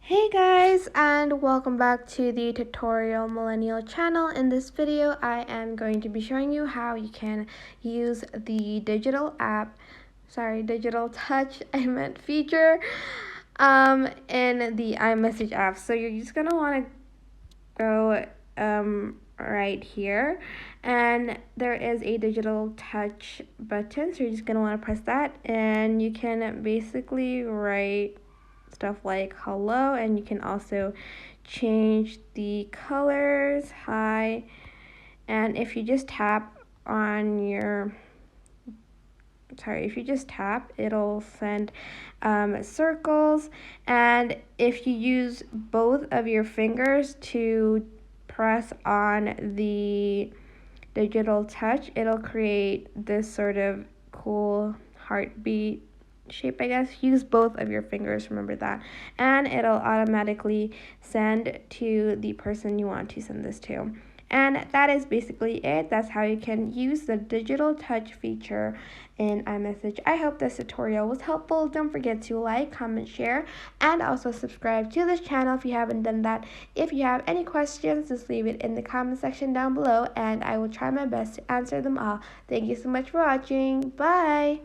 Hey guys, and welcome back to the Tutorial Millennial channel. In this video, I am going to be showing you how you can use the digital touch, feature in the iMessage app. So you're just gonna want to go right here, and there is a digital touch button. So you're just gonna want to press that, and you can basically write stuff like hello, and you can also change the colors. Hi. And if you just tap it'll send circles, and if you use both of your fingers to press on the digital touch, it'll create this sort of cool heartbeat shape, I guess. Use both of your fingers, remember that, and it'll automatically send to the person you want to send this to. And that is basically it. That's how you can use the digital touch feature in iMessage. I hope this tutorial was helpful. Don't forget to like, comment, share, and also subscribe to this channel if you haven't done that. If you have any questions, just leave it in the comment section down below, and I will try my best to answer them all. Thank you so much for watching. Bye!